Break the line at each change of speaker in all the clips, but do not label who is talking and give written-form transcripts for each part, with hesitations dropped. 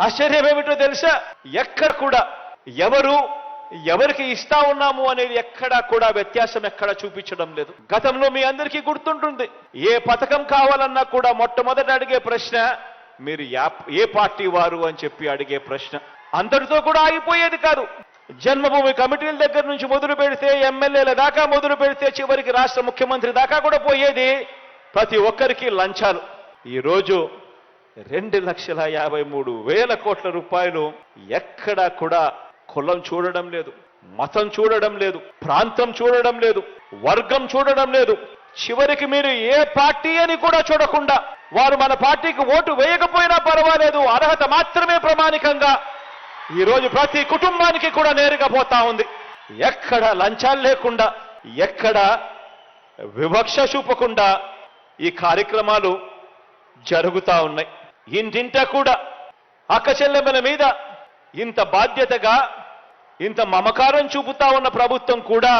ఆశ్చర్యం ఏమిటో తెలుసా? ఎక్కడ కూడా ఎవరికి ఇస్తా ఉన్నాము అనేది ఎక్కడా కూడా వ్యత్యాసం ఎక్కడా చూపించడం లేదు. గతంలో మీ అందరికీ గుర్తుంటుంది, ఏ పథకం కావాలన్నా కూడా మొట్టమొదట అడిగే ప్రశ్న మీరు ఏ పార్టీ వారు అని చెప్పి అడిగే ప్రశ్న. అందరితో కూడా ఆగిపోయేది కాదు. జన్మభూమి కమిటీల దగ్గర నుంచి మొదలు పెడితే ఎమ్మెల్యేల దాకా మొదలు పెడితే చివరికి రాష్ట్ర ముఖ్యమంత్రి దాకా కూడా పోయేది ప్రతి ఒక్కరికి లంచాలు. ఈరోజు 2,53,000 కోట్ల రూపాయలు ఎక్కడా కూడా కులం చూడడం లేదు, మతం చూడడం లేదు, ప్రాంతం చూడడం లేదు, వర్గం చూడడం లేదు. చివరికి మీరు ఏ పార్టీ అని కూడా చూడకుండా వారు మన పార్టీకి ఓటు వేయకపోయినా పర్వాలేదు, అర్హత మాత్రమే ప్రామాణికంగా ఈరోజు ప్రతి కుటుంబానికి కూడా నేరుగా పోతా ఉంది. ఎక్కడ లంచాలు లేకుండా, ఎక్కడ వివక్ష చూపకుండా ఈ కార్యక్రమాలు జరుగుతూ ఉన్నాయి. ఇంటింట కూడా అక్క చెల్లెమ్మల మీద ఇంత బాధ్యతగా, ఇంత మమకారం చూపుతా ఉన్న ప్రభుత్వం కూడా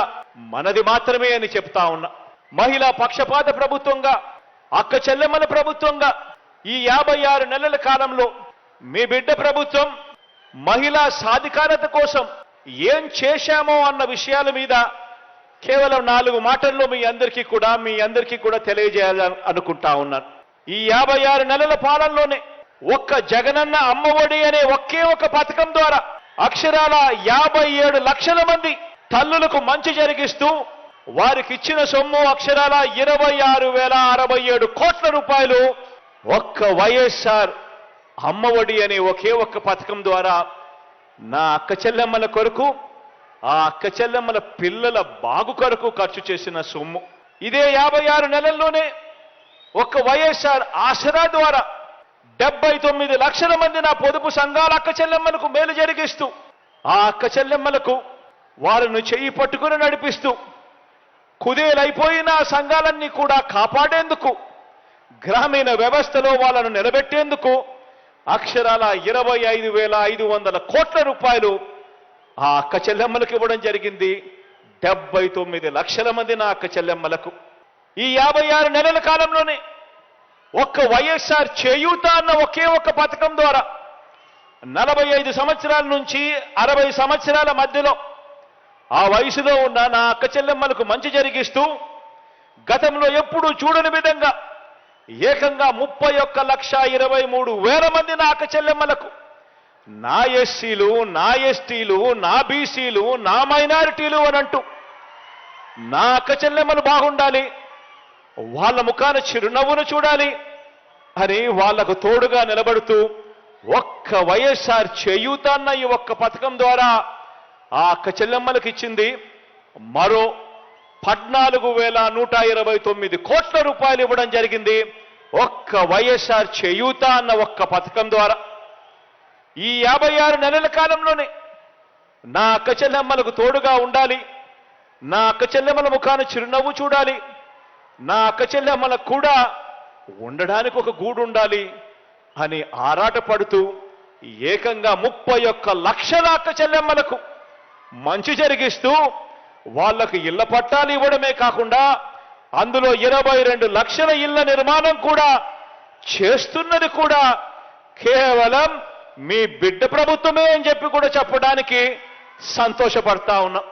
మనది మాత్రమే అని చెప్తా ఉన్నా. మహిళా పక్షపాత ప్రభుత్వంగా, అక్క చెల్లెమ్మల ప్రభుత్వంగా ఈ 56 నెలల కాలంలో మీ బిడ్డ ప్రభుత్వం మహిళా సాధికారత కోసం ఏం చేశామో అన్న విషయాల మీద కేవలం 4 మాటల్లో మీ అందరికీ కూడా తెలియజేయాలని అనుకుంటా ఉన్నాను. ఈ 56 నెలల పాలనలోనే ఒక్క జగనన్న అమ్మఒడి అనే ఒకే ఒక పథకం ద్వారా అక్షరాల 57 లక్షల మంది తల్లులకు మంచి జరిగిస్తూ వారికి ఇచ్చిన సొమ్ము అక్షరాల 26,067 కోట్ల రూపాయలు ఒక్క వైఎస్ఆర్ అమ్మఒడి అనే ఒకే ఒక్క పథకం ద్వారా నా అక్క చెల్లెమ్మల కొరకు, ఆ అక్క చెల్లెమ్మల పిల్లల బాగు కొరకు ఖర్చు చేసిన సొమ్ము. ఇదే 56 నెలల్లోనే ఒక్క వైఎస్ఆర్ ఆసరా ద్వారా 79 లక్షల మంది నా పొదుపు సంఘాల అక్క చెల్లెమ్మలకు మేలు జరిగిస్తూ, ఆ అక్క చెల్లెమ్మలకు వారిని చెయ్యి పట్టుకుని నడిపిస్తూ కుదేలైపోయిన సంఘాలన్నీ కూడా కాపాడేందుకు, గ్రామీణ వ్యవస్థలో వాళ్ళను నిలబెట్టేందుకు అక్షరాల 25,500 కోట్ల రూపాయలు ఆ అక్క చెల్లెమ్మలకు ఇవ్వడం జరిగింది. 79 లక్షల మంది నా అక్క చెల్లెమ్మలకు. ఈ 56 నెలల కాలంలోనే ఒక్క వైఎస్ఆర్ చేయూత అన్న ఒకే ఒక్క పథకం ద్వారా 45 సంవత్సరాల నుంచి 60 సంవత్సరాల మధ్యలో ఆ వయసులో ఉన్న నా అక్క చెల్లెమ్మలకు మంచి జరిగిస్తూ గతంలో ఎప్పుడూ చూడని విధంగా ఏకంగా 31,23,000 మంది నా అక్క చెల్లెమ్మలకు, నా ఎస్సీలు, నా ఎస్టీలు, నా బీసీలు, నా మైనారిటీలు అని అంటూ నా అక్క చెల్లెమ్మలు బాగుండాలి, వాళ్ళ ముఖాన చిరునవ్వును చూడాలి అని వాళ్లకు తోడుగా నిలబడుతూ ఒక్క వైఎస్ఆర్ చేయూత అన్న ఈ ఒక్క పథకం ద్వారా ఆ అక్క చెల్లెమ్మలకు ఇచ్చింది మరో 14,129 కోట్ల రూపాయలు ఇవ్వడం జరిగింది. ఒక్క వైఎస్ఆర్ చేయూత అన్న ఒక్క పథకం ద్వారా ఈ 56 నెలల కాలంలోనే నా అక్క చెల్లెమ్మలకు తోడుగా ఉండాలి, నా అక్క చెల్లెమ్మల ముఖాన చిరునవ్వు చూడాలి, నా అక్క చెల్లెమ్మలకు కూడా ఉండడానికి ఒక గూడు ఉండాలి అని ఆరాటపడుతూ ఏకంగా 31 లక్షల అక్క చెల్లెమ్మలకు మంచి జరిగిస్తూ వాళ్లకు ఇళ్ల పట్టాలు ఇవ్వడమే కాకుండా అందులో 22 లక్షల ఇళ్ల నిర్మాణం కూడా చేస్తున్నది కూడా కేవలం మీ బిడ్డ ప్రభుత్వమే అని చెప్పి కూడా చెప్పడానికి సంతోషపడతా ఉన్నాం.